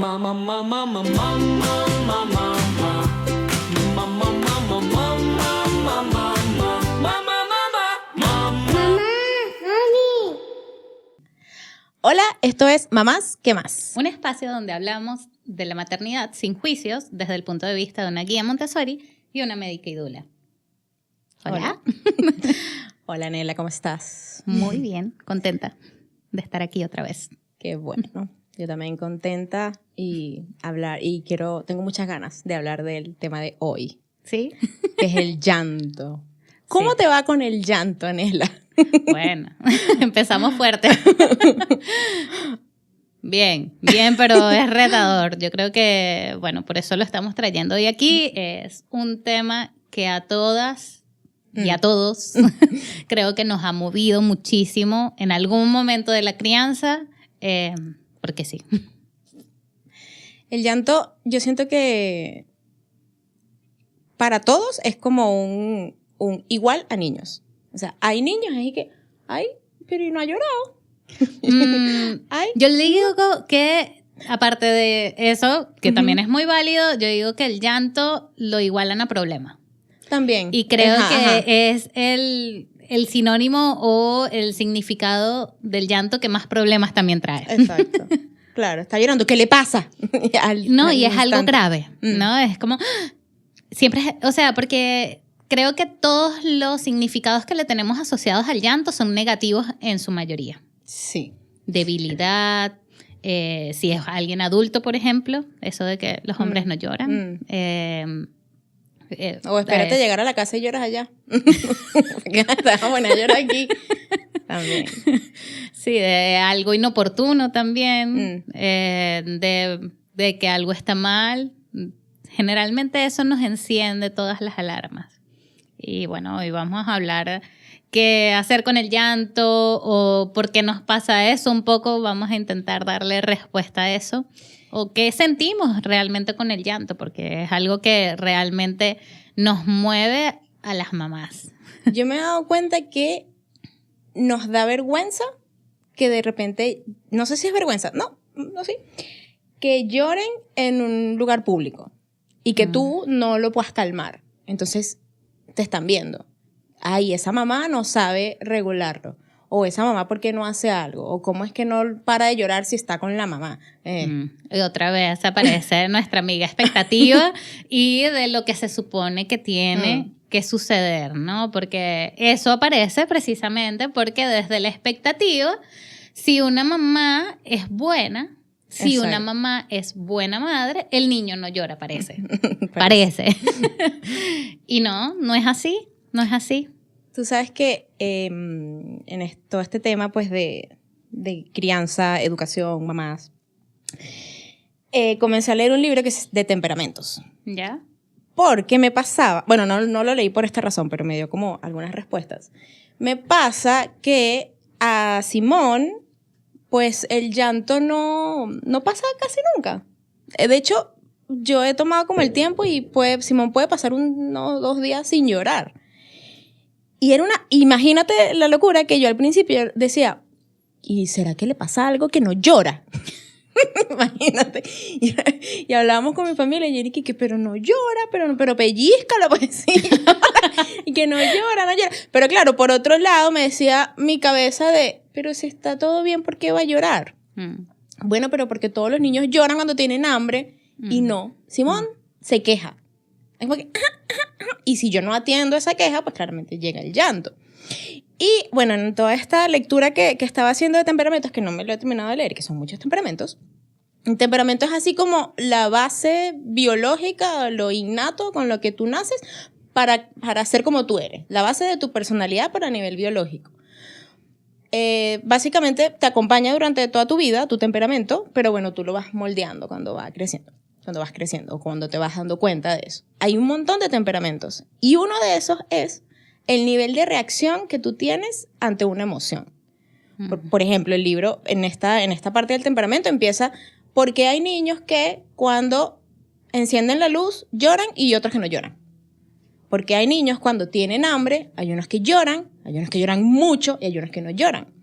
Hola, esto es Mamás, ¿qué más? Un espacio donde hablamos de la maternidad sin juicios desde el punto de vista de una guía Montessori y una médica y doula. Hola. Hola, Nela, ¿cómo estás? Muy bien, contenta de estar aquí otra vez. Qué bueno. Yo también contenta y tengo muchas ganas de hablar del tema de hoy. ¿Sí? Que es el llanto. ¿Cómo Sí. te va con el llanto, Nela? Bueno, empezamos fuerte. Bien, pero es retador. Yo creo que, bueno, por eso lo estamos trayendo hoy aquí. Es un tema que a todas y a todos creo que nos ha movido muchísimo en algún momento de la crianza, porque sí. El llanto, yo siento que para todos es como un igual a niños. O sea, hay niños ahí que, ay, pero ¿y no ha llorado? Ay, yo le digo que, aparte de eso, que también es muy válido, yo digo que el llanto lo igualan a problema. También. Y creo que es el sinónimo o el significado del llanto que más problemas también trae. Exacto. Claro, está llorando. ¿Qué le pasa? Y es algo grave, ¿no? Es como, siempre, o sea, porque creo que todos los significados que le tenemos asociados al llanto son negativos en su mayoría. Sí. Debilidad, si es alguien adulto, por ejemplo, eso de que los hombres no lloran. O espérate llegar a la casa y lloras allá. Está buena, lloro aquí. También. Sí, de algo inoportuno también, de que algo está mal. Generalmente eso nos enciende todas las alarmas. Y bueno, hoy vamos a hablar qué hacer con el llanto o por qué nos pasa eso un poco. Vamos a intentar darle respuesta a eso. O qué sentimos realmente con el llanto, porque es algo que realmente nos mueve a las mamás. Yo me he dado cuenta que nos da vergüenza que de repente, no sé si es vergüenza, no sé, que lloren en un lugar público y que tú no lo puedas calmar. Entonces te están viendo. Ay, esa mamá no sabe regularlo. O esa mamá, ¿por qué no hace algo? O cómo es que no para de llorar si está con la mamá. Y otra vez aparece nuestra amiga expectativa y de lo que se supone que tiene que suceder, ¿no? Porque eso aparece precisamente porque desde la expectativa, si una mamá es buena, si una mamá es buena madre, el niño no llora, parece. Parece. Y no es así, no es así. Tú sabes que en todo este tema pues de crianza, educación, mamás, comencé a leer un libro que es de temperamentos. ¿Ya? Porque me pasaba, bueno, no lo leí por esta razón, pero me dio como algunas respuestas. Me pasa que a Simón, pues el llanto no pasa casi nunca. De hecho, yo he tomado como el tiempo y Simón puede pasar 1 o 2 días sin llorar. Y imagínate la locura que yo al principio decía, ¿y será que le pasa algo que no llora? Imagínate. Y hablábamos con mi familia y yo dije, pero no llora, pero pellizcalo, pues sí. Y que no llora. Pero claro, por otro lado me decía mi cabeza pero si está todo bien, ¿por qué va a llorar? Bueno, pero porque todos los niños lloran cuando tienen hambre y no. Simón se queja. Es como que, y si yo no atiendo esa queja, pues claramente llega el llanto. Y bueno, en toda esta lectura que estaba haciendo de temperamentos, que no me lo he terminado de leer, que son muchos temperamentos, un temperamento es así como la base biológica, lo innato con lo que tú naces para ser como tú eres, la base de tu personalidad pero a nivel biológico. Básicamente te acompaña durante toda tu vida, tu temperamento, pero bueno, tú lo vas moldeando cuando vas creciendo o cuando te vas dando cuenta de eso. Hay un montón de temperamentos y uno de esos es el nivel de reacción que tú tienes ante una emoción. Por ejemplo, el libro en esta parte del temperamento empieza porque hay niños que cuando encienden la luz lloran y otros que no lloran. Porque hay niños cuando tienen hambre, hay unos que lloran mucho y hay unos que no lloran.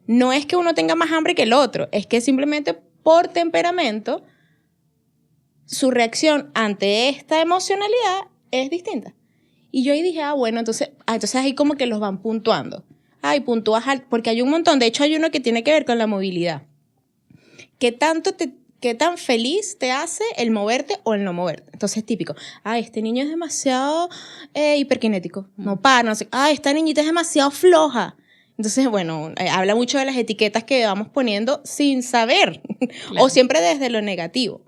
No es que uno tenga más hambre que el otro, es que simplemente por temperamento su reacción ante esta emocionalidad es distinta. Y yo ahí dije, bueno, entonces ahí como que los van puntuando. Ay, puntúas porque hay un montón. De hecho, hay uno que tiene que ver con la movilidad. ¿Qué tan feliz te hace el moverte o el no moverte? Entonces, típico. Este niño es demasiado hiperkinético. No para, no sé. Esta niñita es demasiado floja. Entonces, bueno, habla mucho de las etiquetas que vamos poniendo sin saber. Claro. O siempre desde lo negativo.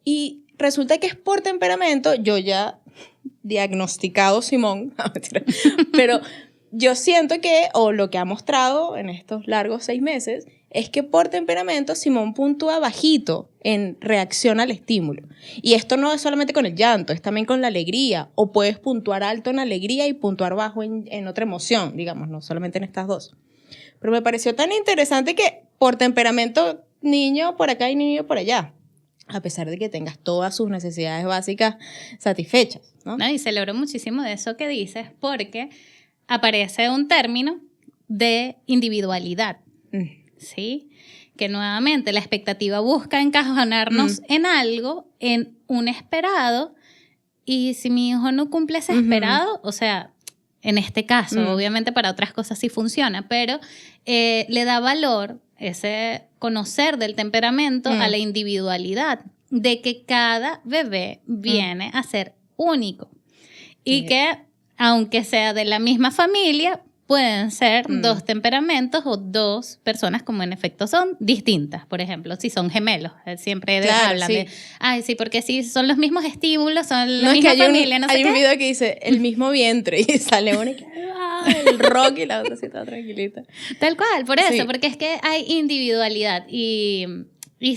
Y resulta que es por temperamento. Yo ya diagnosticado Simón. Pero yo siento que, o lo que ha mostrado en estos largos 6 meses, es que por temperamento Simón puntúa bajito en reacción al estímulo. Y esto no es solamente con el llanto, es también con la alegría. O puedes puntuar alto en alegría y puntuar bajo en otra emoción, digamos, no solamente en estas dos. Pero me pareció tan interesante que por temperamento, niño por acá y niño por allá. A pesar de que tengas todas sus necesidades básicas satisfechas, ¿no? Y celebro muchísimo de eso que dices, porque aparece un término de individualidad. ¿Sí? Que nuevamente la expectativa busca encajonarnos en algo, en un esperado, y si mi hijo no cumple ese esperado, o sea, en este caso, obviamente para otras cosas sí funciona, pero le da valor ese conocer del temperamento a la individualidad, de que cada bebé viene a ser único y que aunque sea de la misma familia, pueden ser dos temperamentos o dos personas como en efecto son distintas. Por ejemplo, si son gemelos, siempre hablan de, sí, porque si son los mismos estímulos, son la misma familia, no sé qué. Hay un video que dice, el mismo vientre, y sale uno y el rock y la otra así toda tranquilita. Tal cual, por eso, porque es que hay individualidad y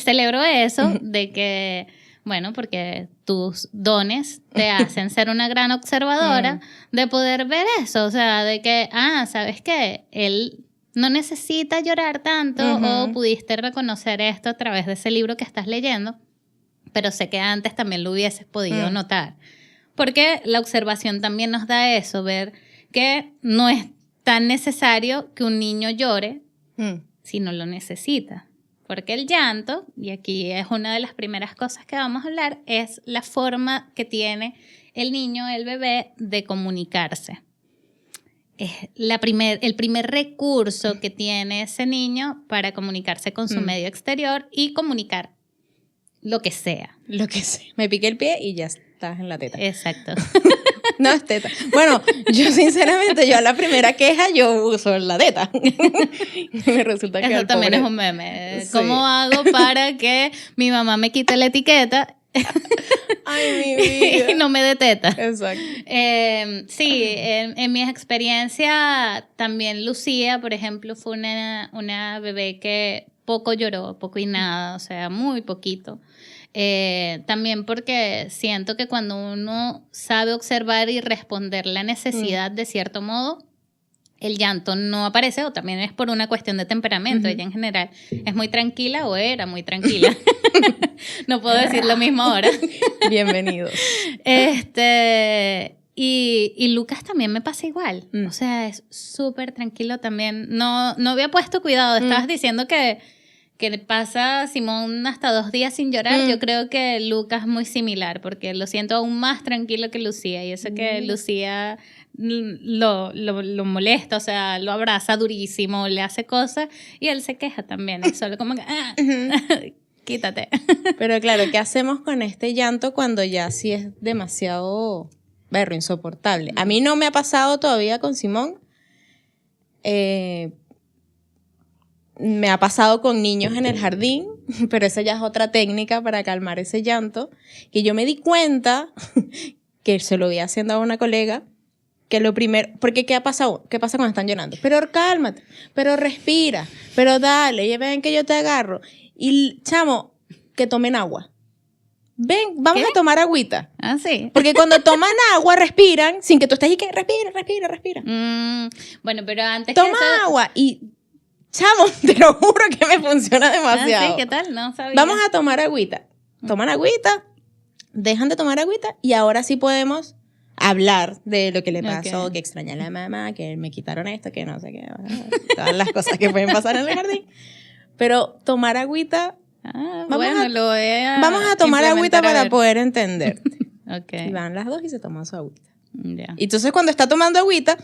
celebro eso de que, bueno, porque tus dones te hacen ser una gran observadora de poder ver eso, o sea, de que, ¿sabes qué? Él no necesita llorar tanto o pudiste reconocer esto a través de ese libro que estás leyendo, pero sé que antes también lo hubieses podido notar. Porque la observación también nos da eso, ver que no es tan necesario que un niño llore si no lo necesita. Porque el llanto, y aquí es una de las primeras cosas que vamos a hablar, es la forma que tiene el niño, el bebé, de comunicarse. Es el primer recurso que tiene ese niño para comunicarse con su medio exterior y comunicar lo que sea. Lo que sea. Me piqué el pie y ya estás en la teta. Exacto. No es teta. Bueno, yo sinceramente, a la primera queja yo uso la teta. Me resulta que eso también es un meme. ¿Cómo hago para que mi mamá me quite la etiqueta? Ay, mi vida. Y no me dé teta. Exacto. Sí, en mi experiencia también Lucía, por ejemplo, fue una bebé que poco lloró, poco y nada, o sea, muy poquito. También porque siento que cuando uno sabe observar y responder la necesidad de cierto modo, el llanto no aparece, o también es por una cuestión de temperamento. Ella en general es muy tranquila o era muy tranquila. No puedo decir lo mismo ahora. Bienvenidos. Y Lucas también me pasa igual. O sea, es súper tranquilo también. No había puesto cuidado. Estabas diciendo que pasa Simón hasta 2 días sin llorar. Yo creo que Lucas es muy similar, porque lo siento aún más tranquilo que Lucía. Y eso que Lucía lo molesta, o sea, lo abraza durísimo, le hace cosas, y él se queja también. Es solo como que, quítate. Pero claro, ¿qué hacemos con este llanto cuando ya sí es demasiado insoportable? A mí no me ha pasado todavía con Simón. Me ha pasado con niños en el jardín, pero esa ya es otra técnica para calmar ese llanto, que yo me di cuenta, que se lo vi haciendo a una colega, que lo primero, porque ¿qué pasa cuando están llorando? Pero cálmate, pero respira, pero dale, ya ven que yo te agarro. Y chamo, que tomen agua. Ven, vamos a tomar agüita. Sí. Porque cuando toman agua, respiran, sin que tú estés ahí que respira. Bueno, pero antes toma agua y... Chamo, te lo juro que me funciona demasiado. Sí, ¿qué tal? No sabía. Vamos a tomar agüita. Toman agüita, dejan de tomar agüita y ahora sí podemos hablar de lo que le pasó, que extraña a la mamá, que me quitaron esto, que no sé qué, todas las cosas que pueden pasar en el jardín. Pero tomar agüita Vamos a tomar agüita para poder entenderte. Okay. Y van las dos y se toman su agüita. Yeah. Y entonces cuando está tomando agüita,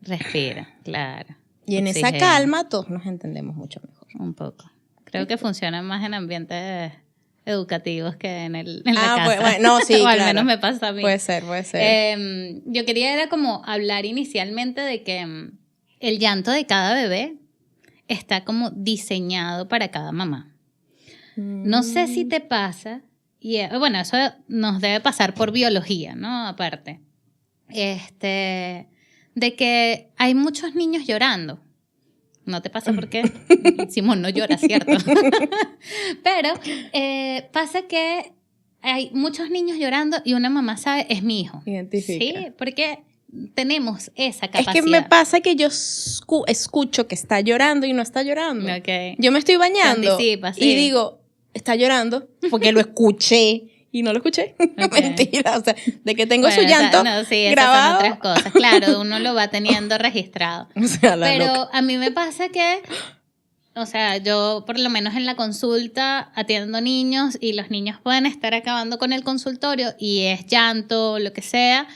respira, claro. Y en esa calma todos nos entendemos mucho mejor. Un poco. Creo que funciona más en ambientes educativos que en la casa. Pues, bueno, no, sí, o al claro. menos me pasa a mí. Puede ser. Yo quería era como hablar inicialmente de que el llanto de cada bebé está como diseñado para cada mamá. No sé si te pasa, y bueno, eso nos debe pasar por biología, ¿no? Aparte. De que hay muchos niños llorando. ¿No te pasa porque Simón no llora, cierto? Pero pasa que hay muchos niños llorando y una mamá sabe, es mi hijo. Identifica. Sí, porque tenemos esa capacidad. Es que me pasa que yo escucho que está llorando y no está llorando. Okay. Yo me estoy bañando anticipa, sí. y digo, está llorando porque lo escuché. Y no lo escuché. Okay. Mentira. O sea, de que tengo su llanto grabado. Son otras cosas. Claro, uno lo va teniendo registrado. O sea, pero loca. A mí me pasa que, o sea, yo por lo menos en la consulta atiendo niños y los niños pueden estar acabando con el consultorio y es llanto, lo que sea.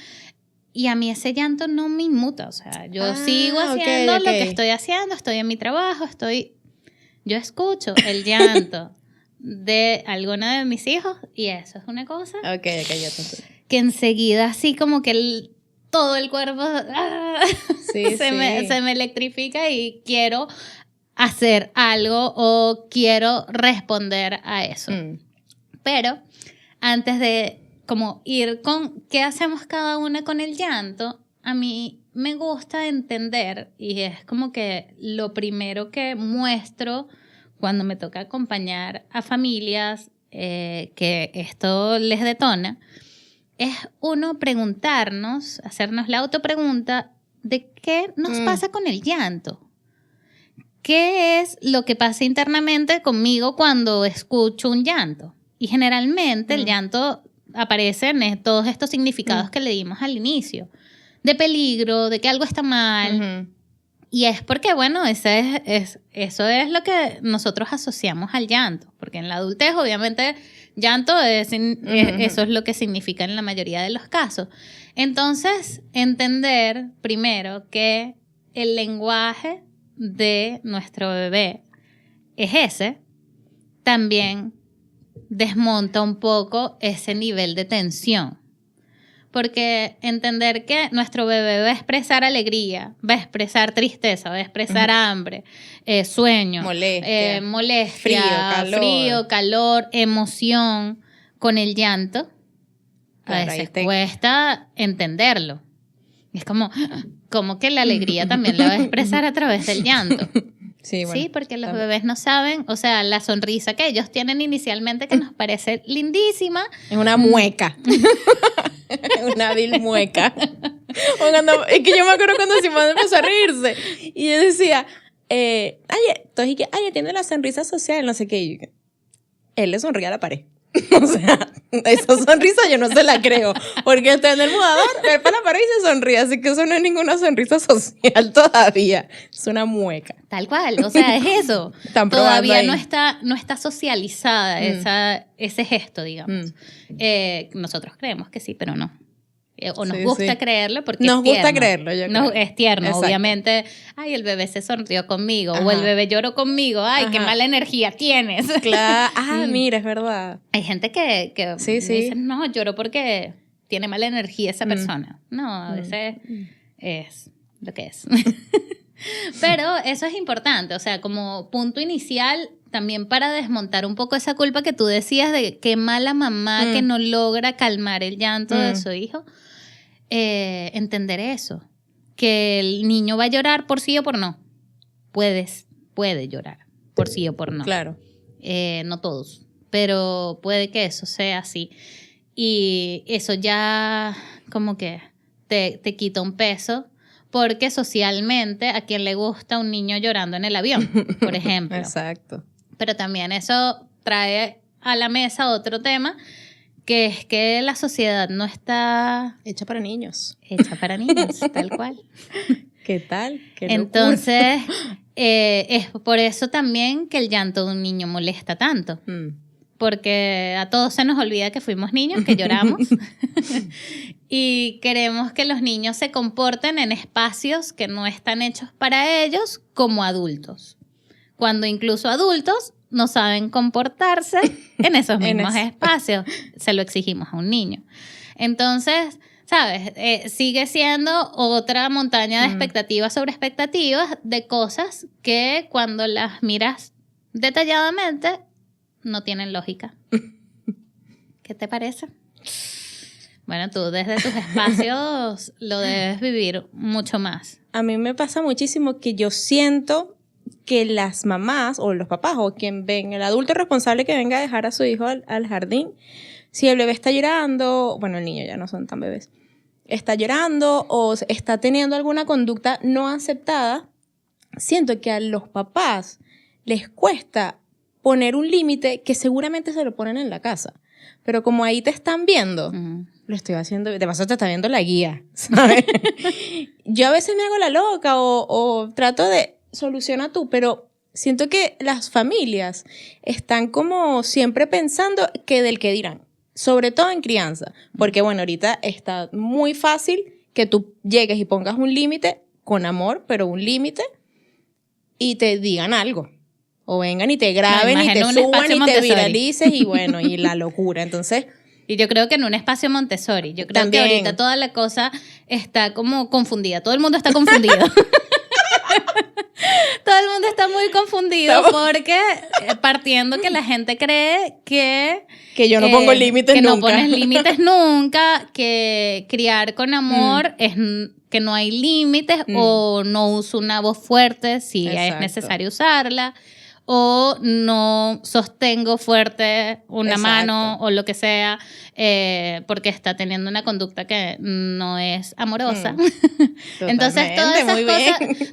Y a mí ese llanto no me inmuta. O sea, yo sigo haciendo lo que estoy haciendo, estoy en mi trabajo, yo escucho el llanto de alguno de mis hijos y eso es una cosa ya te entiendo. Que enseguida así como que todo el cuerpo se me electrifica y quiero hacer algo o quiero responder a eso. Pero antes de como ir con qué hacemos cada una con el llanto, a mí me gusta entender y es como que lo primero que muestro cuando me toca acompañar a familias que esto les detona, es uno preguntarnos, hacernos la autopregunta de qué nos pasa con el llanto. ¿Qué es lo que pasa internamente conmigo cuando escucho un llanto? Y generalmente el llanto aparece en todos estos significados que le dimos al inicio. De peligro, de que algo está mal. Y es porque, bueno, eso es lo que nosotros asociamos al llanto. Porque en la adultez, obviamente, llanto eso es lo que significa en la mayoría de los casos. Entonces, entender primero que el lenguaje de nuestro bebé es ese, también desmonta un poco ese nivel de tensión. Porque entender que nuestro bebé va a expresar alegría, va a expresar tristeza, va a expresar hambre, sueño, molestia, frío, calor, emoción, con el llanto, claro, a veces cuesta entenderlo. Es como que la alegría también la va a expresar a través del llanto. Sí, bueno, sí, porque los bebés no saben, o sea, la sonrisa que ellos tienen inicialmente que nos parece lindísima. Es una mueca. Una vil mueca. Es que yo me acuerdo cuando Simón empezó a reírse. Y yo decía, tiene la sonrisa social, no sé qué. Y yo, él le sonríe a la pared. O sea, esa sonrisa yo no se la creo. Porque está en el mudador, ve para la pared y se sonríe. Así que eso no es ninguna sonrisa social todavía. Es una mueca. Tal cual, o sea, es eso. Todavía no está socializada ese gesto, digamos. Nosotros creemos que sí, pero no. O nos gusta creerlo porque nos es tierno. Gusta creerlo, yo creo. Es tierno, exacto. Obviamente. Ay, el bebé se sonrió conmigo. O el bebé lloró conmigo. Ay, qué mala energía tienes. Claro. Mira, es verdad. Hay gente que dice, no, lloró porque tiene mala energía esa persona. No, a veces es lo que es. Pero eso es importante. O sea, como punto inicial, también para desmontar un poco esa culpa que tú decías de qué mala mamá que no logra calmar el llanto de su hijo. Entender eso, que el niño va a llorar por sí o por no. Puede llorar por sí o por no. Claro. No todos, pero puede que eso sea así. Y eso ya como que te quita un peso, porque socialmente a quien le gusta un niño llorando en el avión, por ejemplo. Exacto. Pero también eso trae a la mesa otro tema, que es que la sociedad no está hecha para niños. Hecha para niños, tal cual. ¿Qué tal? Qué entonces, es por eso también que el llanto de un niño molesta tanto. Porque a todos se nos olvida que fuimos niños, que lloramos. Y queremos que los niños se comporten en espacios que no están hechos para ellos como adultos. Cuando incluso adultos no saben comportarse en esos mismos espacios. Se lo exigimos a un niño. Entonces, ¿sabes? Sigue siendo otra montaña de expectativas sobre expectativas de cosas que cuando las miras detalladamente no tienen lógica. ¿Qué te parece? Bueno, tú desde tus espacios lo debes vivir mucho más. A mí me pasa muchísimo que yo siento que las mamás o los papás o quien ven, el adulto responsable que venga a dejar a su hijo al jardín, si el bebé está llorando, bueno, el niño ya no son tan bebés, está llorando o está teniendo alguna conducta no aceptada, siento que a los papás les cuesta poner un límite que seguramente se lo ponen en la casa. Pero como ahí te están viendo, lo estoy haciendo, de paso te está viendo la guía, ¿sabes? Yo a veces me hago la loca o trato de soluciona tú, pero siento que las familias están como siempre pensando que del que dirán, sobre todo en crianza, porque bueno, ahorita está muy fácil que tú llegues y pongas un límite con amor, pero un límite y te digan algo. O vengan y te graben y te suban y te viralices y bueno, y la locura. Entonces... Y yo creo que en un espacio Montessori. Yo creo también que ahorita toda la cosa está como confundida. Todo el mundo está confundido. Todo el mundo está muy confundido porque partiendo que la gente cree que yo no pongo límites que nunca. No pones límites nunca, que criar con amor es que no hay límites o no uso una voz fuerte si es necesario usarla. O no sostengo fuerte una mano o lo que sea porque está teniendo una conducta que no es amorosa. Entonces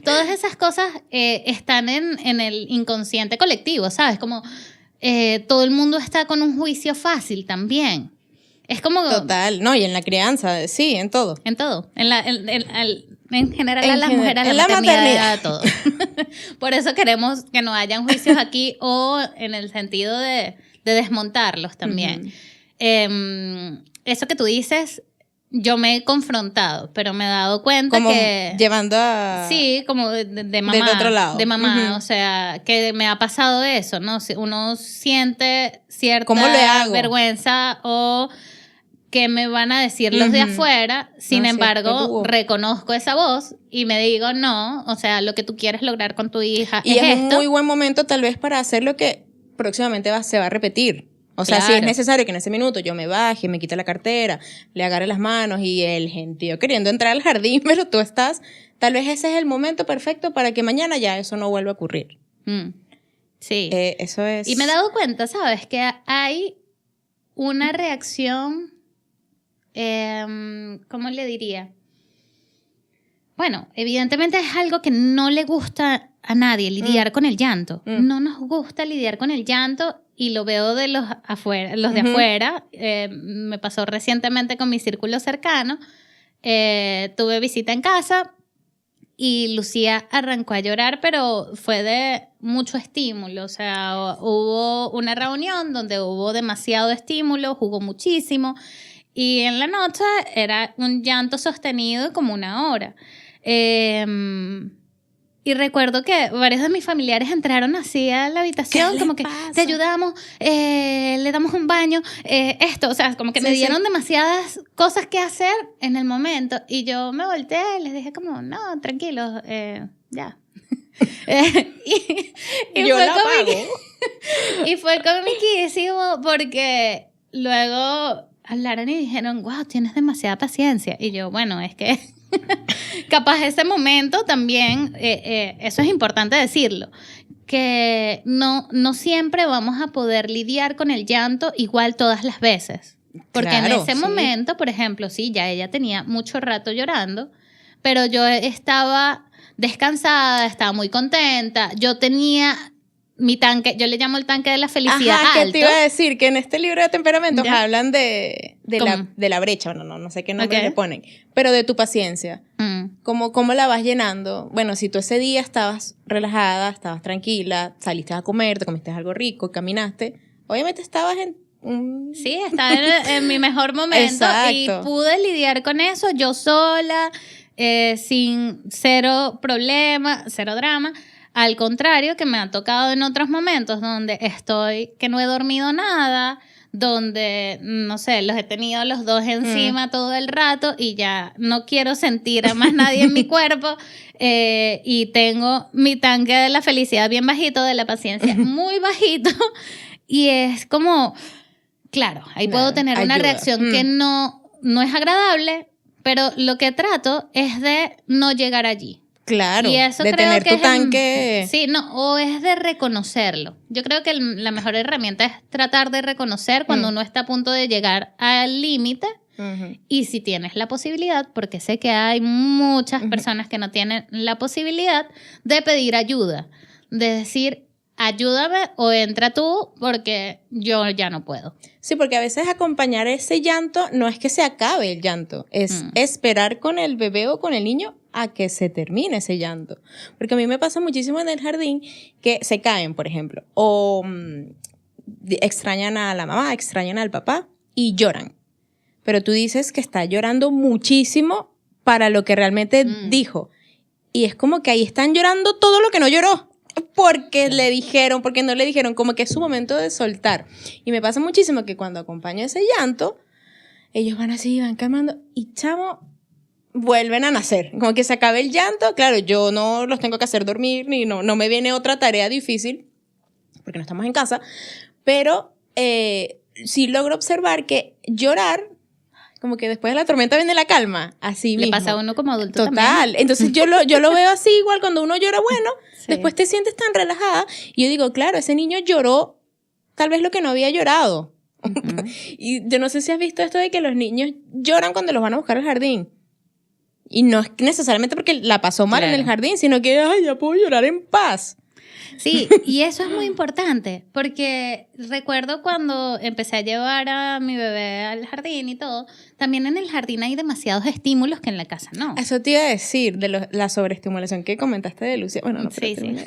todas esas cosas están en el inconsciente colectivo, ¿sabes? Como todo el mundo está con un juicio fácil también. Es como... Total, no, y en la crianza, sí, en todo. En todo. En general a las mujeres, la maternidad, todo. Por eso queremos que no hayan juicios aquí o en el sentido de desmontarlos también. Eso que tú dices, yo me he confrontado, pero me he dado cuenta como que... llevando a... Sí, como de mamá. Del otro lado. De mamá, o sea, que me ha pasado eso, ¿no? Uno siente cierta ¿Cómo le hago? Vergüenza o... que me van a decir los de afuera, sin embargo, reconozco esa voz y me digo, no, o sea, lo que tú quieres lograr con tu hija y es esto. Un muy buen momento tal vez para hacer lo que próximamente se va a repetir. O sea, si es necesario que en ese minuto yo me baje, me quite la cartera, le agarre las manos y el gentío queriendo entrar al jardín, pero tú estás, tal vez ese es el momento perfecto para que mañana ya eso no vuelva a ocurrir. Sí. Eso es... Y me he dado cuenta, ¿sabes? Que hay una reacción... ¿cómo le diría? Bueno, evidentemente es algo que no le gusta a nadie, lidiar con el llanto. No nos gusta lidiar con el llanto y lo veo de los de afuera. Me pasó recientemente con mi círculo cercano. Tuve visita en casa y Lucía arrancó a llorar, pero fue de mucho estímulo. O sea, hubo una reunión donde hubo demasiado estímulo, jugó muchísimo. Y en la noche era un llanto sostenido como 1 hora. Y recuerdo que varios de mis familiares entraron así a la habitación, como que te ayudamos, le damos un baño, esto, o sea, como que me dieron demasiadas cosas que hacer en el momento. Y yo me volteé y les dije como, no, tranquilos, ya. y yo la pago. Y fue comiquísimo porque luego... hablaron y dijeron, wow, tienes demasiada paciencia. Y yo, bueno, es que capaz ese momento también, eso es importante decirlo, que no siempre vamos a poder lidiar con el llanto igual todas las veces. Porque en ese momento, por ejemplo, sí, ya ella tenía mucho rato llorando, pero yo estaba descansada, estaba muy contenta, yo tenía mi tanque, yo le llamo el tanque de la felicidad Ajá, alto. que te iba a decir que en este libro de temperamentos ¿Ya? hablan de la brecha, bueno, no sé qué nombre Ok. le ponen, pero de tu paciencia. Mm. ¿Cómo la vas llenando? Bueno, si tú ese día estabas relajada, estabas tranquila, saliste a comer, te comiste algo rico, caminaste, obviamente estabas en un... Sí, estaba en mi mejor momento. Exacto. Y pude lidiar con eso yo sola, sin cero problema, cero drama. Al contrario, que me ha tocado en otros momentos donde que no he dormido nada, donde, no sé, los he tenido los dos encima todo el rato y ya no quiero sentir a más nadie en mi cuerpo, y tengo mi tanque de la felicidad bien bajito, de la paciencia muy bajito, y es como, claro, ahí puedo tener una ayuda. reacción que no es agradable, pero lo que trato es de no llegar allí. Claro, Y eso de creo tener que tu es tanque... sí, no, o es de reconocerlo. Yo creo que la mejor herramienta es tratar de reconocer cuando uno está a punto de llegar al límite. Ujú. Y si tienes la posibilidad, porque sé que hay muchas personas que no tienen la posibilidad de pedir ayuda, de decir, ayúdame o entra tú porque yo ya no puedo. Sí, porque a veces acompañar ese llanto no es que se acabe el llanto, es esperar con el bebé o con el niño a que se termine ese llanto. Porque a mí me pasa muchísimo en el jardín que se caen, por ejemplo, o extrañan a la mamá, extrañan al papá y lloran. Pero tú dices que está llorando muchísimo para lo que realmente dijo. Y es como que ahí están llorando todo lo que no lloró. Porque le dijeron, porque no le dijeron, como que es su momento de soltar. Y me pasa muchísimo que cuando acompaño ese llanto, ellos van así, van calmando y chamo, vuelven a nacer. Como que se acabe el llanto. Claro, yo no los tengo que hacer dormir, ni no me viene otra tarea difícil, porque no estamos en casa, pero sí logro observar que llorar, como que después de la tormenta viene la calma, así Le mismo. pasa a uno como adulto Total. también. Entonces yo lo veo así igual cuando uno llora, bueno, Sí. después te sientes tan relajada. Y yo digo, claro, ese niño lloró tal vez lo que no había llorado. Y yo no sé si has visto esto de que los niños lloran cuando los van a buscar al jardín. Y no es necesariamente porque la pasó mal en el jardín, sino que, ay, ya puedo llorar en paz. Sí, y eso es muy importante, porque recuerdo cuando empecé a llevar a mi bebé al jardín y todo, también en el jardín hay demasiados estímulos que en la casa no. Eso te iba a decir, de la sobreestimulación que comentaste de Lucia. Bueno, no, pero Sí, termina.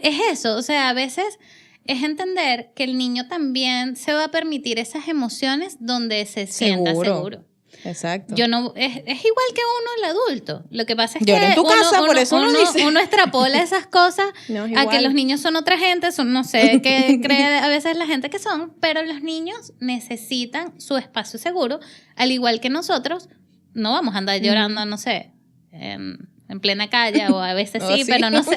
Es eso, o sea, a veces es entender que el niño también se va a permitir esas emociones donde se sienta seguro. Exacto. Yo no, es igual que uno el adulto. Lo que pasa es Llora que en tu casa, por eso uno dice. uno extrapola esas cosas No, es a que igual. los niños son otra gente, no sé qué cree a veces la gente que son, pero los niños necesitan su espacio seguro, al igual que nosotros. No vamos a andar llorando, no sé, en plena calle, o a veces Oh, sí, sí. pero no sé.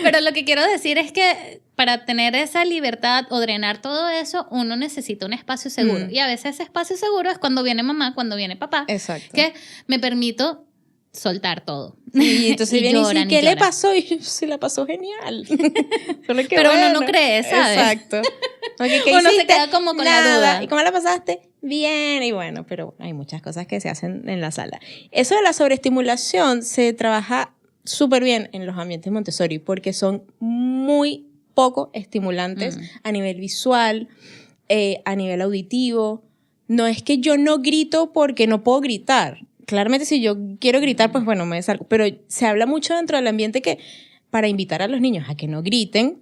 Pero lo que quiero decir es que para tener esa libertad o drenar todo eso, uno necesita un espacio seguro. Y a veces ese espacio seguro es cuando viene mamá, cuando viene papá. Exacto. Que me permito soltar todo. Y entonces viene y dice, lloran ¿qué le lloran. pasó? Y yo, sí, la pasó genial. Solo que Pero uno bueno. no cree, ¿sabes? Exacto. Porque, ¿qué Uno se hiciste? queda como con la Nada. duda. ¿Y cómo la pasaste? Bien. Y bueno, pero hay muchas cosas que se hacen en la sala. Eso de la sobreestimulación se trabaja súper bien en los ambientes Montessori porque son muy poco estimulantes a nivel visual, a nivel auditivo. No es que yo no grito porque no puedo gritar. Claramente si yo quiero gritar, pues bueno, me salgo. Pero se habla mucho dentro del ambiente que para invitar a los niños a que no griten,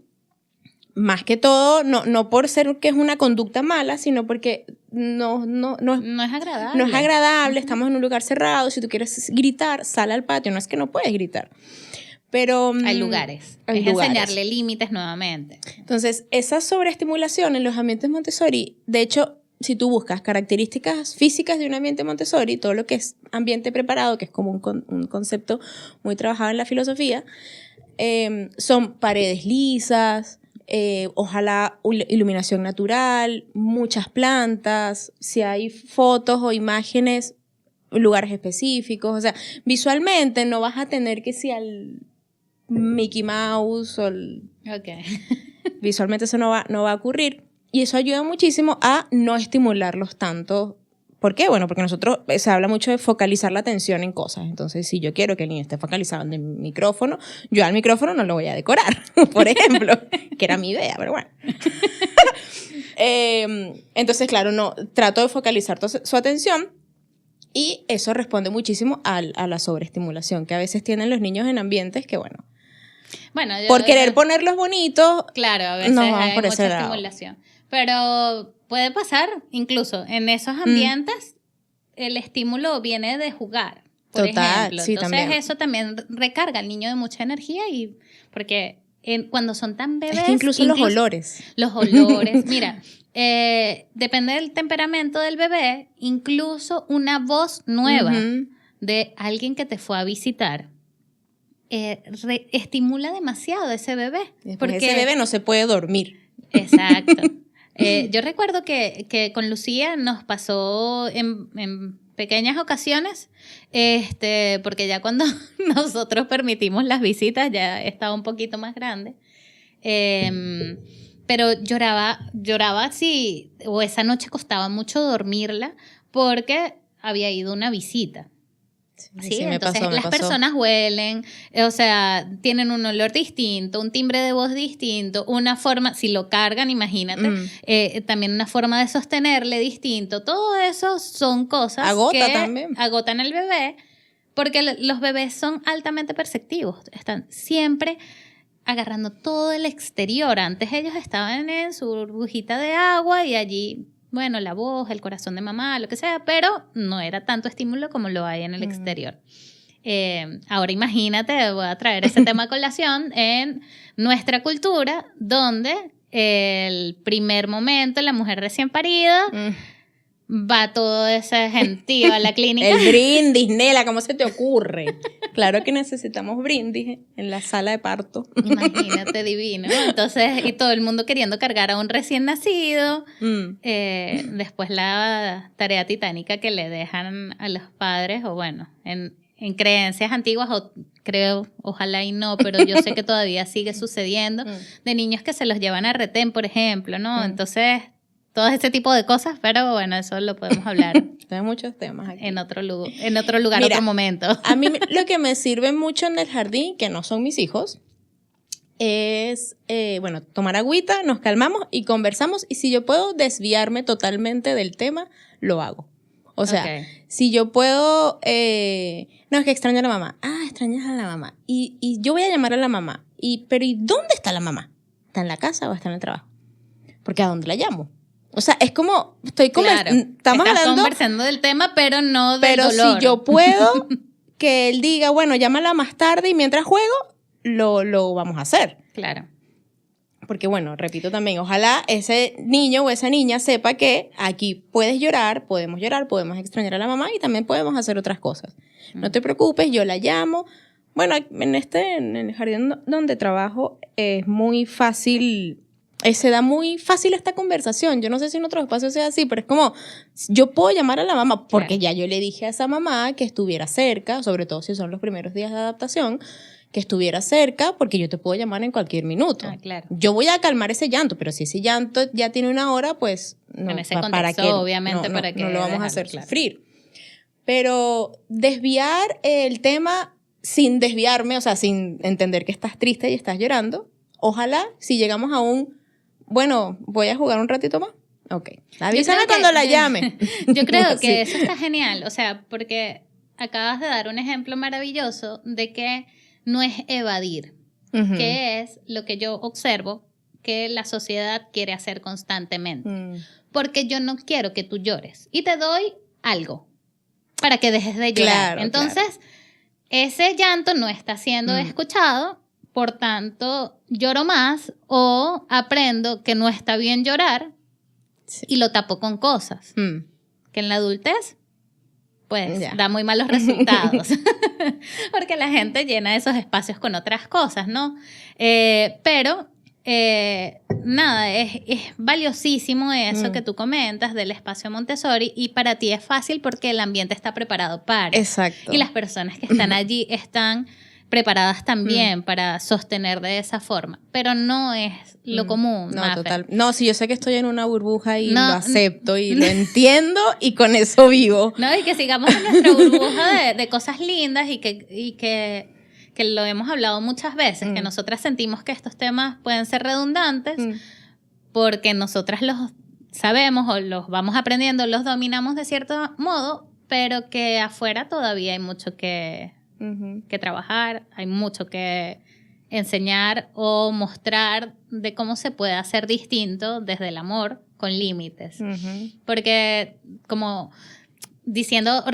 más que todo, no por ser que es una conducta mala, sino porque no es agradable. No es agradable, estamos en un lugar cerrado, si tú quieres gritar, sal al patio, no es que no puedes gritar. Pero hay lugares. Hay es lugares. enseñarle límites nuevamente. Entonces, esa sobreestimulación en los ambientes Montessori, de hecho, si tú buscas características físicas de un ambiente Montessori, todo lo que es ambiente preparado, que es como un concepto muy trabajado en la filosofía, son paredes lisas, ojalá iluminación natural, muchas plantas, si hay fotos o imágenes, lugares específicos, o sea, visualmente no vas a tener que si al Mickey Mouse o visualmente eso no va a ocurrir y eso ayuda muchísimo a no estimularlos tanto ¿Por qué? Bueno, porque nosotros se habla mucho de focalizar la atención en cosas. Entonces, si yo quiero que el niño esté focalizado en el micrófono, yo al micrófono no lo voy a decorar, por ejemplo, que era mi idea, pero bueno. Entonces, claro, no, trato de focalizar su atención y eso responde muchísimo a la sobreestimulación que a veces tienen los niños en ambientes que, bueno, por querer ponerlos bonitos, claro, a veces hay mucha estimulación. Pero puede pasar, incluso en esos ambientes, el estímulo viene de jugar, por ejemplo. Sí, entonces también. eso también recarga al niño de mucha energía y porque cuando son tan bebés... Es que incluso los olores. Los olores, mira, depende del temperamento del bebé, incluso una voz nueva de alguien que te fue a visitar estimula demasiado a ese bebé. Porque ese bebé no se puede dormir. Exacto. Yo recuerdo que con Lucía nos pasó en pequeñas ocasiones, porque ya cuando nosotros permitimos las visitas ya estaba un poquito más grande, pero lloraba así, o esa noche costaba mucho dormirla porque había ido a una visita. Sí, entonces las personas huelen, o sea, tienen un olor distinto, un timbre de voz distinto, una forma, si lo cargan, imagínate, también una forma de sostenerle distinto. Todo eso son cosas que también agotan al bebé, porque los bebés son altamente perceptivos, están siempre agarrando todo el exterior. Antes ellos estaban en su burbujita de agua y allí... Bueno, la voz, el corazón de mamá, lo que sea, pero no era tanto estímulo como lo hay en el exterior. Ahora imagínate, voy a traer ese tema a colación, en nuestra cultura, donde el primer momento, la mujer recién parida, va todo ese gentío a la clínica. El brindis, Nela, ¿cómo se te ocurre? Claro que necesitamos brindis en la sala de parto. Imagínate, divino. Entonces, y todo el mundo queriendo cargar a un recién nacido. Después la tarea titánica que le dejan a los padres, o bueno, en creencias antiguas, creo, ojalá y no, pero yo sé que todavía sigue sucediendo, de niños que se los llevan a retén, por ejemplo, ¿no? Entonces... todo ese tipo de cosas, pero bueno, eso lo podemos hablar. Hay muchos temas aquí. En otro lugar, mira, otro momento. A mí lo que me sirve mucho en el jardín, que no son mis hijos, es, tomar agüita, nos calmamos y conversamos. Y si yo puedo desviarme totalmente del tema, lo hago. O sea, si yo puedo... no, es que extraño a la mamá. Extrañas a la mamá. Y yo voy a llamar a la mamá. Pero ¿y dónde está la mamá? ¿Está en la casa o está en el trabajo? Porque ¿a dónde la llamo? O sea, es como, estamos hablando, conversando del tema, pero no del dolor. Pero si yo puedo que él diga, bueno, llámala más tarde y mientras juego, lo vamos a hacer. Claro. Porque bueno, repito también, ojalá ese niño o esa niña sepa que aquí puedes llorar, podemos extrañar a la mamá y también podemos hacer otras cosas. No te preocupes, yo la llamo. Bueno, en el jardín donde trabajo es muy fácil... se da muy fácil esta conversación. Yo no sé si en otros espacios sea así, pero es como, yo puedo llamar a la mamá, porque ya yo le dije a esa mamá que estuviera cerca, sobre todo si son los primeros días de adaptación, que estuviera cerca, porque yo te puedo llamar en cualquier minuto. Claro. Yo voy a calmar ese llanto, pero si ese llanto ya tiene una hora, pues no, en ese contexto, obviamente, no lo vamos a hacer sufrir. Pero desviar el tema sin desviarme, o sea, sin entender que estás triste y estás llorando, ojalá si llegamos a bueno, voy a jugar un ratito más. Ok. Avísame cuando la llame. Yo creo que eso está genial. O sea, porque acabas de dar un ejemplo maravilloso de que no es evadir, que es lo que yo observo que la sociedad quiere hacer constantemente. Porque yo no quiero que tú llores. Y te doy algo para que dejes de llorar. Claro, entonces, ese llanto no está siendo escuchado. Por tanto, lloro más o aprendo que no está bien llorar y lo tapo con cosas. Que en la adultez, pues, da muy malos resultados. Porque la gente llena esos espacios con otras cosas, ¿no? Pero, nada, es valiosísimo eso que tú comentas del espacio Montessori y para ti es fácil porque el ambiente está preparado para. Exacto. Y las personas que están allí están preparadas también para sostener de esa forma, pero no es lo común. No, Mafe. total. No, sí, yo sé que estoy en una burbuja y lo acepto y lo entiendo y con eso vivo. No, y que sigamos en nuestra burbuja de cosas lindas y que lo hemos hablado muchas veces, que nosotras sentimos que estos temas pueden ser redundantes porque nosotras los sabemos o los vamos aprendiendo, los dominamos de cierto modo, pero que afuera todavía hay mucho que trabajar, hay mucho que enseñar o mostrar de cómo se puede hacer distinto desde el amor con límites. Porque como diciendo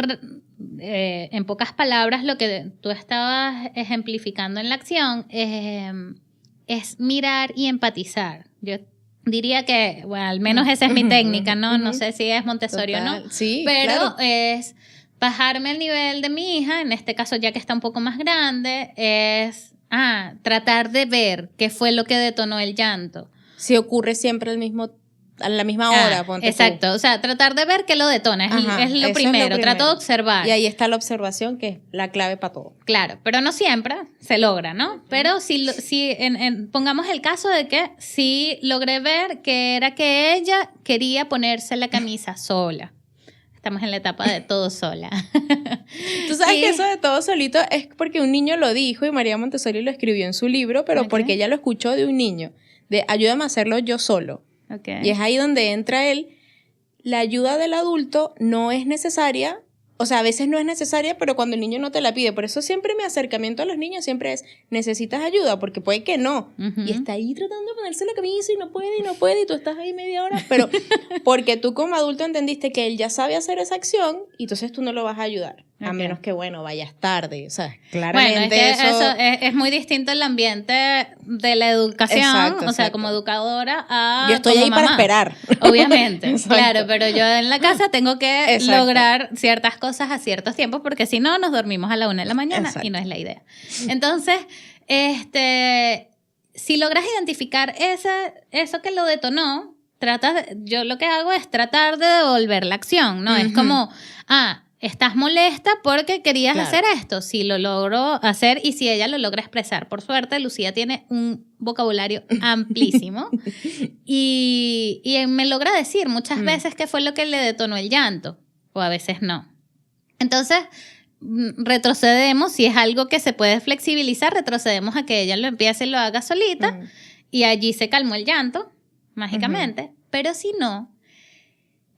en pocas palabras lo que tú estabas ejemplificando en la acción es mirar y empatizar. Yo diría que, bueno, al menos esa es mi técnica, ¿no? No sé si es Montessori o no, sí, pero claro. es bajarme al nivel de mi hija, en este caso ya que está un poco más grande, es tratar de ver qué fue lo que detonó el llanto. Si ocurre siempre a la misma hora, ponte exacto, tú. o sea, tratar de ver qué lo detona, es lo primero, trato de observar. Y ahí está la observación, que es la clave para todo. Claro, pero no siempre se logra, ¿no? Pero si pongamos el caso de que sí logré ver que era que ella quería ponerse la camisa sola. Estamos en la etapa de todo sola. Tú sabes que eso de todo solito es porque un niño lo dijo y María Montessori lo escribió en su libro, pero porque ella lo escuchó de un niño, de ayúdame a hacerlo yo solo. Okay. Y es ahí donde entra él. La ayuda del adulto no es necesaria, o sea, a veces no es necesaria, pero cuando el niño no te la pide. Por eso siempre mi acercamiento a los niños siempre es, ¿necesitas ayuda? Porque puede que no. Y está ahí tratando de ponerse la camisa y no puede, y tú estás ahí media hora. Pero porque tú como adulto entendiste que él ya sabe hacer esa acción, y entonces tú no lo vas a ayudar. A menos que, bueno, vayas tarde. O sea, claramente bueno, es que eso es muy distinto el ambiente de la educación, o sea, como educadora a yo estoy como ahí mamá. para esperar. Obviamente, claro, pero yo en la casa tengo que lograr ciertas cosas a ciertos tiempos porque si no nos dormimos a la 1 de la mañana y no es la idea. Entonces, si logras identificar eso que lo detonó, yo lo que hago es tratar de devolver la acción, ¿no? Es como, estás molesta porque querías hacer esto. Si lo logró hacer y si ella lo logra expresar. Por suerte, Lucía tiene un vocabulario amplísimo y me logra decir muchas veces qué fue lo que le detonó el llanto, o a veces no. Entonces, retrocedemos, si es algo que se puede flexibilizar, retrocedemos a que ella lo empiece y lo haga solita y allí se calmó el llanto, mágicamente. Pero si no,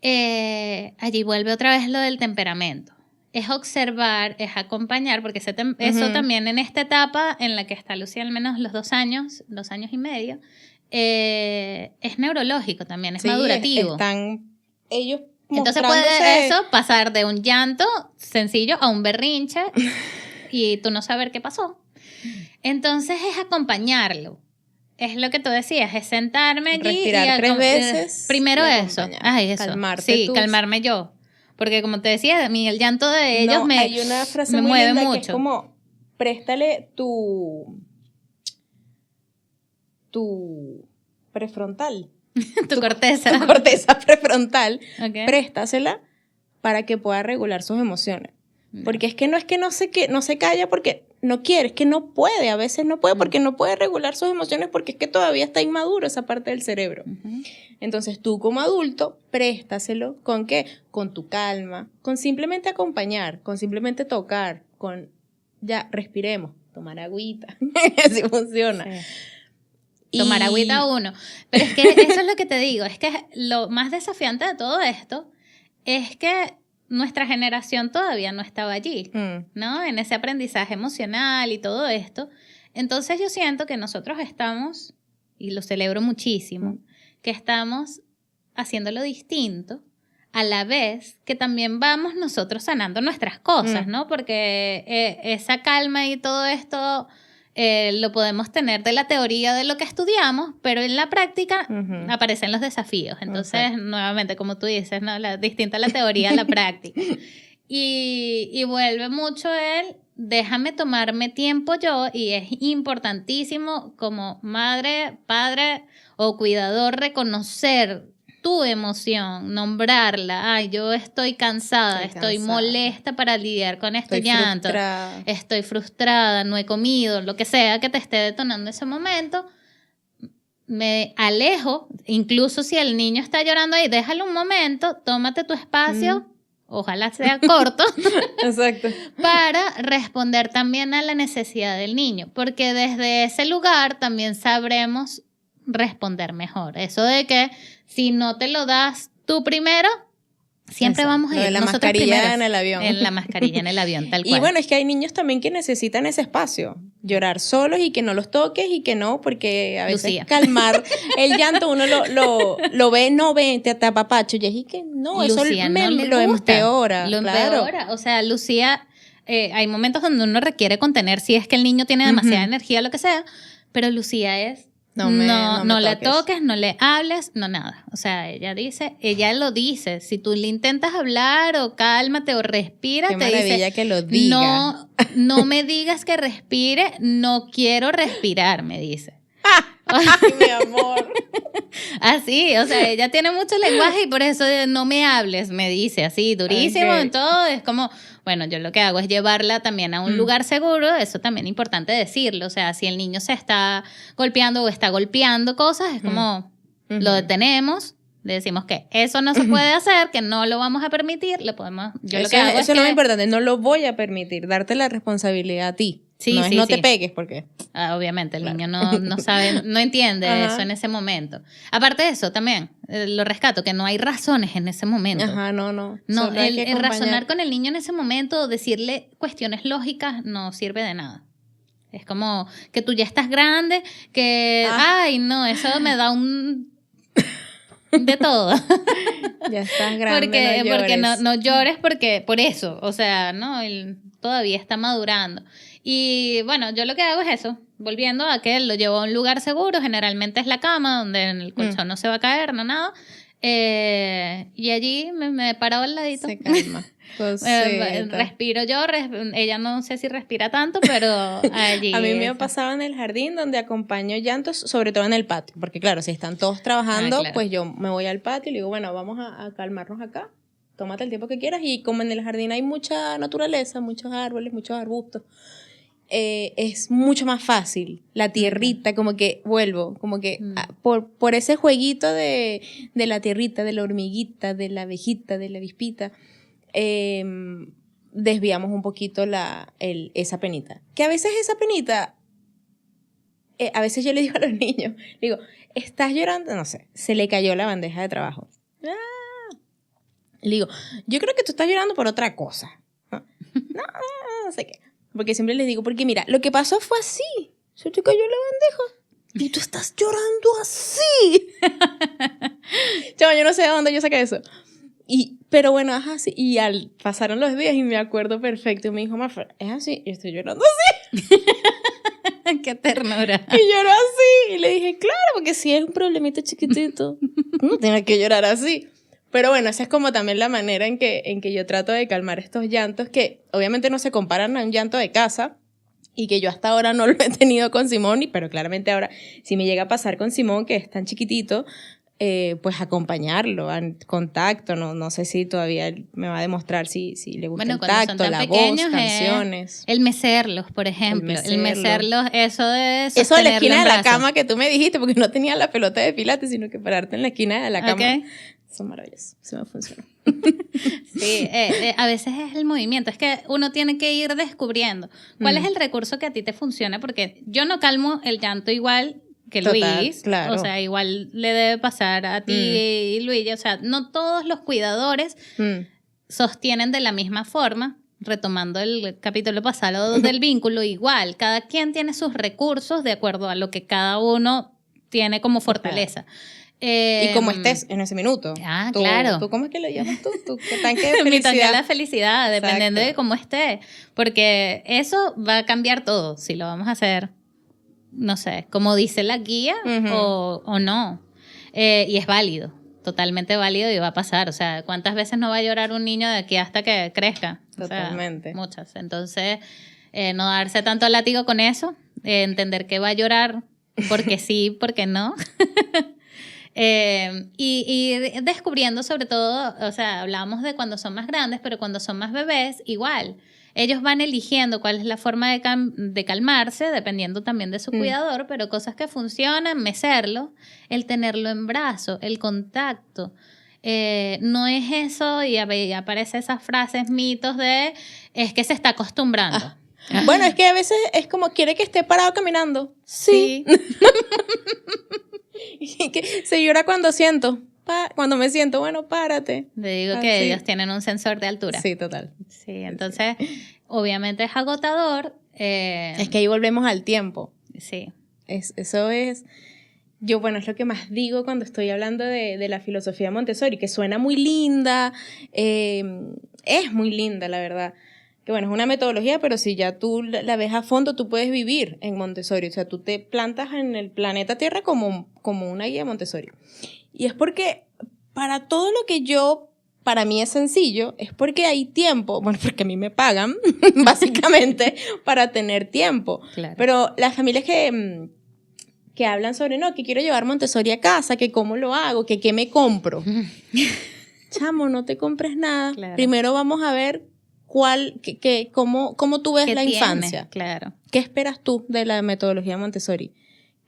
allí vuelve otra vez lo del temperamento. Es observar, es acompañar, porque eso también en esta etapa en la que está Lucía, al menos los 2 años y medio, es neurológico también, es madurativo. Están ellos entonces puede eso pasar de un llanto sencillo a un berrinche y tú no saber qué pasó. Entonces es acompañarlo. Es lo que tú decías, es sentarme allí respirar 3 veces. Primero eso. Calmarte. Sí, calmarme yo. Porque como te decía, a mí el llanto de ellos hay una frase me muy mueve linda mucho. Que es como, préstale tu prefrontal. tu corteza. Tu corteza prefrontal. Préstasela para que pueda regular sus emociones. Porque es que no se calla porque no quiere, es que no puede, a veces no puede porque no puede regular sus emociones porque es que todavía está inmaduro esa parte del cerebro. Entonces tú como adulto, préstaselo, ¿con qué? Con tu calma, con simplemente acompañar, con simplemente tocar, con ya respiremos, tomar agüita, así funciona. Sí. Tomar agüita uno. Pero es que eso es lo que te digo, es que lo más desafiante de todo esto es que nuestra generación todavía no estaba allí, ¿no? En ese aprendizaje emocional y todo esto. Entonces yo siento que nosotros estamos, y lo celebro muchísimo, que estamos haciéndolo distinto, a la vez que también vamos nosotros sanando nuestras cosas, ¿no? Porque esa calma y todo esto lo podemos tener de la teoría de lo que estudiamos, pero en la práctica aparecen los desafíos. Entonces, nuevamente, como tú dices, ¿no? Distinta la teoría a la práctica. Y vuelve mucho déjame tomarme tiempo yo, y es importantísimo como madre, padre o cuidador reconocer tu emoción, nombrarla. Ay, yo estoy cansada, estoy molesta para lidiar con este llanto. Estoy frustrada, no he comido, lo que sea que te esté detonando ese momento. Me alejo, incluso si el niño está llorando ahí, déjalo un momento, tómate tu espacio, ojalá sea corto. Exacto. Para responder también a la necesidad del niño, porque desde ese lugar también sabremos responder mejor. Eso de que si no te lo das tú primero, siempre vamos a ir la nosotros mascarilla primeros, en el avión. En la mascarilla en el avión, tal cual. Y bueno, es que hay niños también que necesitan ese espacio, llorar solos y que no los toques y que no, porque a veces Lucía. Calmar el llanto uno lo ve, no ve, te apapacho, y es que no, Lucía eso no le lo gusta, empeora. Lo claro. empeora, o sea, Lucía, hay momentos donde uno requiere contener si es que el niño tiene demasiada energía, lo que sea, pero Lucía es... No le toques, no le hables, no nada. O sea, ella lo dice. Si tú le intentas hablar o cálmate o respira, Qué te maravilla dice, que lo diga. No me digas que respire, no quiero respirar, me dice. Ay, mi amor. Así, o sea, ella tiene mucho lenguaje y por eso no me hables, me dice así, durísimo en todo. Es como, bueno, yo lo que hago es llevarla también a un lugar seguro, eso también es importante decirlo. O sea, si el niño se está golpeando o está golpeando cosas, es como, lo detenemos, le decimos que eso no se puede hacer, que no lo vamos a permitir, lo podemos... Eso es lo más importante, no lo voy a permitir, darte la responsabilidad a ti. Sí, no te pegues, porque... obviamente, el niño no sabe, no entiende eso en ese momento. Aparte de eso, también, lo rescato, que no hay razones en ese momento. Ajá, no. No, el razonar con el niño en ese momento, decirle cuestiones lógicas, no sirve de nada. Es como que tú ya estás grande, que, ay, no, eso me da de todo. Ya estás grande, porque no llores por eso, o sea, no, él todavía está madurando. Y bueno, yo lo que hago es eso, volviendo a que lo llevo a un lugar seguro, generalmente es la cama, donde en el colchón no se va a caer, no nada. Y allí me paro al ladito. Se calma. Respiro yo, ella no sé si respira tanto, pero allí. A mí me ha pasado en el jardín donde acompaño llantos, sobre todo en el patio, porque claro, si están todos trabajando, pues yo me voy al patio y le digo, bueno, vamos a calmarnos acá, tómate el tiempo que quieras, y como en el jardín hay mucha naturaleza, muchos árboles, muchos arbustos, es mucho más fácil, la tierrita, como que vuelvo, como que por ese jueguito de la tierrita, de la hormiguita, de la abejita, de la avispita, desviamos un poquito esa penita. Que a veces esa penita, a veces yo le digo a los niños, digo, ¿estás llorando? No sé, se le cayó la bandeja de trabajo. Le digo, yo creo que tú estás llorando por otra cosa. No sé qué. Porque siempre les digo, porque mira, lo que pasó fue así. Se te cayó la bandeja. Y tú estás llorando así. Chavo, yo no sé de dónde yo saqué eso. Pero bueno, es así. Y pasaron los días y me acuerdo perfecto. Y me dijo, Mafer, es así. Yo estoy llorando así. Qué ternura. Y lloró así. Y le dije, claro, porque si es un problemita chiquitito, no tienes que llorar así. Pero bueno, esa es como también la manera en que yo trato de calmar estos llantos, que obviamente no se comparan a un llanto de casa, y que yo hasta ahora no lo he tenido con Simón, pero claramente ahora, si me llega a pasar con Simón, que es tan chiquitito, pues acompañarlo, en contacto, no sé si todavía él me va a demostrar si le gusta el tacto, la voz, canciones. El mecerlos, por ejemplo. El mecerlos, eso de eso de la esquina de la cama que tú me dijiste, porque no tenía la pelota de pilates, sino que pararte en la esquina de la cama. Okay. Son maravillosos, se me funcionó. Sí, a veces es el movimiento, es que uno tiene que ir descubriendo cuál es el recurso que a ti te funciona, porque yo no calmo el llanto igual que Luis, claro. O sea, igual le debe pasar a ti y Luis, o sea, no todos los cuidadores sostienen de la misma forma. Retomando el capítulo pasado del vínculo, igual, cada quien tiene sus recursos de acuerdo a lo que cada uno tiene como fortaleza. Y como estés en ese minuto. Claro. ¿Tú cómo es que le llamas tú? ¿Qué tanque de felicidad? Mi tanque de la felicidad, dependiendo de cómo esté. Porque eso va a cambiar todo, si lo vamos a hacer, no sé, como dice la guía o no. Y es válido, totalmente válido y va a pasar. O sea, ¿cuántas veces no va a llorar un niño de aquí hasta que crezca? Totalmente. O sea, muchas. Entonces, no darse tanto látigo con eso, entender que va a llorar porque sí, porque no. Y descubriendo sobre todo, o sea, hablábamos de cuando son más grandes, pero cuando son más bebés, igual. Ellos van eligiendo cuál es la forma de calmarse, dependiendo también de su cuidador, pero cosas que funcionan, mecerlo, el tenerlo en brazo, el contacto. No es eso, y aparecen esas frases, mitos de, es que se está acostumbrando. Bueno, es que a veces es como, quiere que esté parado caminando. Sí. Y que se llora cuando siento. Cuando me siento, bueno, párate. Le digo que ellos tienen un sensor de altura. Sí, total. Sí, entonces, obviamente es agotador. Es que ahí volvemos al tiempo. Sí. Eso es... Yo, bueno, es lo que más digo cuando estoy hablando de la filosofía Montessori, que suena muy linda, es muy linda, la verdad. Que bueno, es una metodología, pero si ya tú la ves a fondo, tú puedes vivir en Montessori. O sea, tú te plantas en el planeta Tierra como una guía Montessori. Y es porque para todo lo que para mí es sencillo, es porque hay tiempo, bueno, porque a mí me pagan, básicamente, para tener tiempo. Claro. Pero las familias que hablan sobre, no, que quiero llevar Montessori a casa, que cómo lo hago, que qué me compro. Chamo, no te compres nada. Claro. Primero vamos a ver cómo tú ves la infancia. Claro. ¿Qué esperas tú de la metodología Montessori?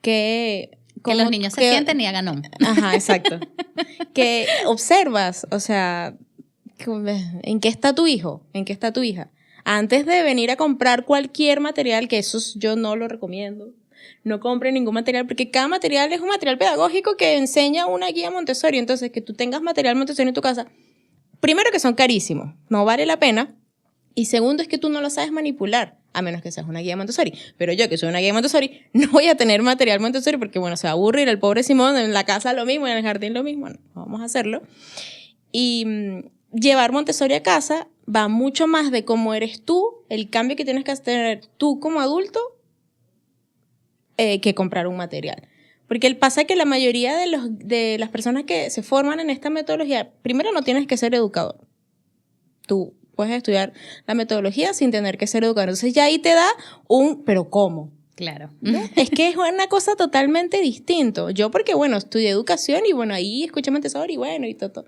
Que los niños se sienten y hagan Ajá, exacto. Que observas, o sea, ¿en qué está tu hijo? ¿En qué está tu hija? Antes de venir a comprar cualquier material, que eso yo no lo recomiendo. No compre ningún material, porque cada material es un material pedagógico que enseña una guía Montessori. Entonces, que tú tengas material Montessori en tu casa, primero que son carísimos, no vale la pena. Y segundo es que tú no lo sabes manipular, a menos que seas una guía Montessori. Pero yo, que soy una guía Montessori, no voy a tener material Montessori porque, bueno, se va a aburrir el pobre Simón, en la casa lo mismo, en el jardín lo mismo. No vamos a hacerlo. Y llevar Montessori a casa va mucho más de cómo eres tú, el cambio que tienes que tener tú como adulto, que comprar un material. Porque pasa que la mayoría de las personas que se forman en esta metodología, primero no tienes que ser educador. Tú puedes estudiar la metodología sin tener que ser educador. Entonces ya ahí te da ¿pero cómo? Claro. ¿No? Es que es una cosa totalmente distinta. Yo porque, bueno, estudié educación y bueno, ahí escuché Montessori y bueno, y todo.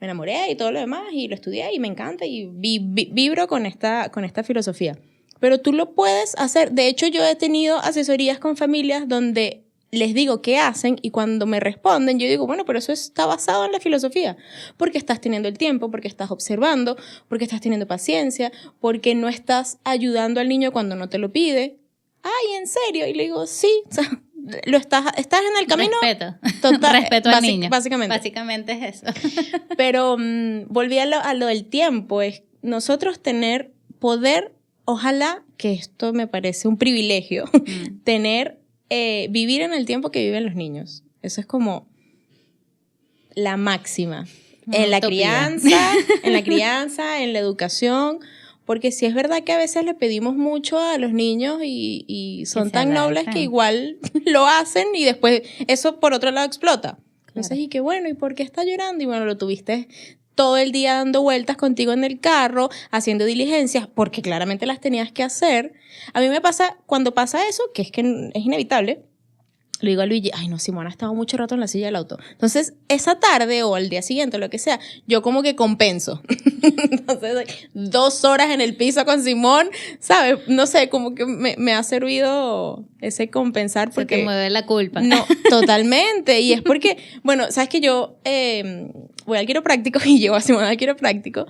Me enamoré y todo lo demás y lo estudié y me encanta y vibro con esta filosofía. Pero tú lo puedes hacer. De hecho, yo he tenido asesorías con familias donde les digo qué hacen y cuando me responden yo digo, bueno, pero eso está basado en la filosofía, porque estás teniendo el tiempo, porque estás observando, porque estás teniendo paciencia, porque no estás ayudando al niño cuando no te lo pide. Ay, ¿en serio? Y le digo, sí, o sea, estás en el camino. Respeto al niño. Básicamente es eso. Pero volví a lo del tiempo, es nosotros poder, ojalá, que esto me parece un privilegio, vivir en el tiempo que viven los niños. Eso es como la máxima. En la crianza, en la educación, porque sí es verdad que a veces le pedimos mucho a los niños y son tan nobles que igual lo hacen y después eso por otro lado explota. Entonces, y qué bueno, ¿y por qué está llorando? Y bueno, lo tuviste todo el día dando vueltas contigo en el carro, haciendo diligencias, porque claramente las tenías que hacer. A mí me pasa, cuando pasa eso, que es inevitable, le digo a Luigi, ay no, Simona ha estado mucho rato en la silla del auto. Entonces, esa tarde o al día siguiente, lo que sea, yo como que compenso. Entonces, 2 horas en el piso con Simón, ¿sabes? No sé, como que me ha servido ese compensar porque... Se te mueve la culpa. No, totalmente. Y es porque, bueno, sabes que yo voy al quiropráctico y llevo a Simón al quiropráctico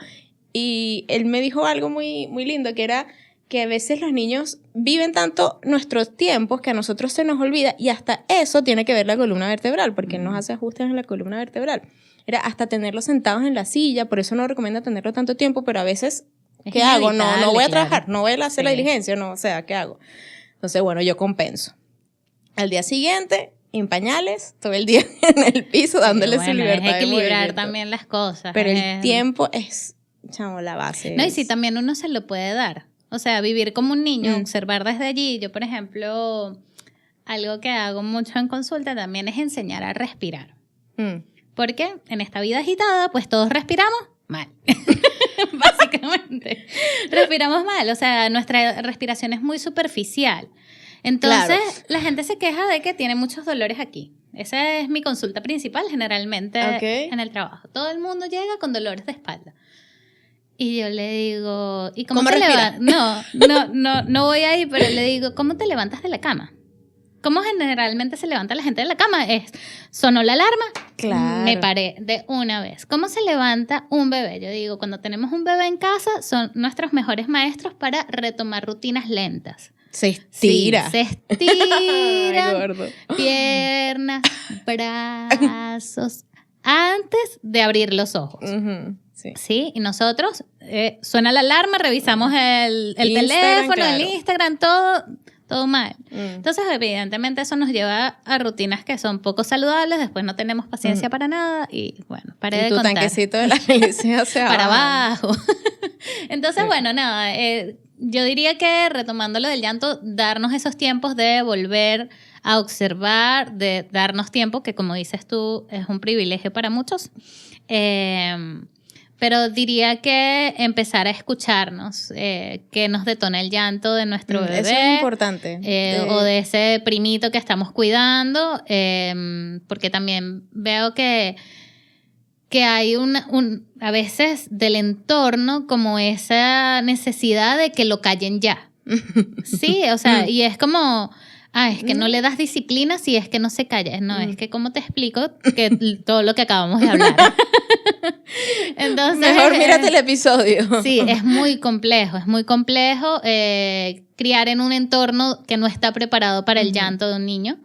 y él me dijo algo muy, muy lindo, que era que a veces los niños viven tanto nuestros tiempos que a nosotros se nos olvida y hasta eso tiene que ver la columna vertebral, porque nos hace ajustes en la columna vertebral. Era hasta tenerlos sentados en la silla, por eso no recomiendo tenerlo tanto tiempo, pero a veces, ¿qué hago? No voy a trabajar, no voy a hacer la diligencia, no, o sea, ¿qué hago? Entonces, bueno, yo compenso. Al día siguiente, en pañales, todo el día en el piso, dándole su libertad es equilibrar también las cosas. Pero el tiempo es, chamo, la base. No, y si también uno se lo puede dar. O sea, vivir como un niño, observar desde allí. Yo, por ejemplo, algo que hago mucho en consulta también es enseñar a respirar. Porque en esta vida agitada, pues todos respiramos mal. Básicamente. Respiramos mal. O sea, nuestra respiración es muy superficial. Entonces, Claro. la gente se queja de que tiene muchos dolores aquí. Esa es mi consulta principal generalmente en el trabajo. Todo el mundo llega con dolores de espalda. Y yo le digo, ¿y cómo te levantas? No voy ahí, pero le digo, ¿cómo te levantas de la cama? ¿Cómo generalmente se levanta la gente de la cama? Sonó la alarma, Claro. me paré de una vez. ¿Cómo se levanta un bebé? Yo digo, cuando tenemos un bebé en casa, son nuestros mejores maestros para retomar rutinas lentas. Se estira. Sí, se estira. Gordo. Piernas, brazos, antes de abrir los ojos. Ujú, sí. Sí, y nosotros, suena la alarma, revisamos el Instagram, teléfono, claro. el Instagram, todo mal. Entonces, evidentemente, eso nos lleva a rutinas que son poco saludables, después no tenemos paciencia para nada y, bueno, paré Y de tu contar. tanquecito de la felicidad se Para va. abajo. Entonces, bueno, nada, yo diría que retomando lo del llanto, darnos esos tiempos de volver a observar, de darnos tiempo, que como dices tú, es un privilegio para muchos. Pero diría que empezar a escucharnos, que nos detona el llanto de nuestro bebé. Eso es importante. O de ese primito que estamos cuidando, porque también veo que hay a veces del entorno como esa necesidad de que lo callen ya. Sí, o sea, y es como, es que no le das disciplina si es que no se calla. No, es que ¿cómo te explico que todo lo que acabamos de hablar? Entonces, Mejor mírate el episodio. Sí, es muy complejo, criar en un entorno que no está preparado para el llanto de un niño.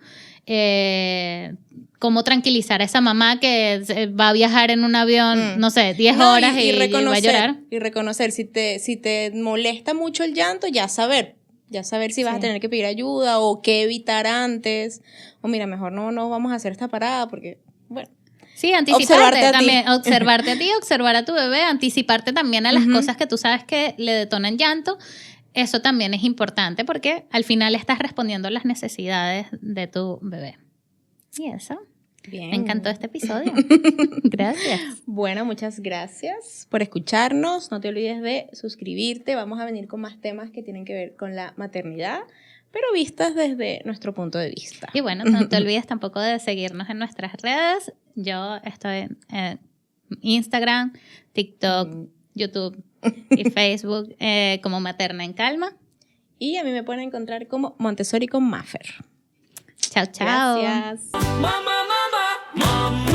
Cómo tranquilizar a esa mamá que va a viajar en un avión, no sé, 10 horas y va a llorar. Y reconocer, si te molesta mucho el llanto, ya saber si vas a tener que pedir ayuda o qué evitar antes. O mira, mejor no vamos a hacer esta parada porque, bueno. Sí, anticiparte también, observarte a ti, observar a tu bebé, anticiparte también a las cosas que tú sabes que le detonan llanto. Eso también es importante porque al final estás respondiendo a las necesidades de tu bebé. Y eso. Bien. Me encantó este episodio. Gracias. Bueno, muchas gracias por escucharnos. No te olvides de suscribirte. Vamos a venir con más temas que tienen que ver con la maternidad, pero vistas desde nuestro punto de vista. Y bueno, no te olvides tampoco de seguirnos en nuestras redes. Yo estoy en Instagram, TikTok, YouTube y Facebook como Materna en Calma. Y a mí me pueden encontrar como Montessori con Maffer. Chao, chao. Gracias. Mama, mama, mama.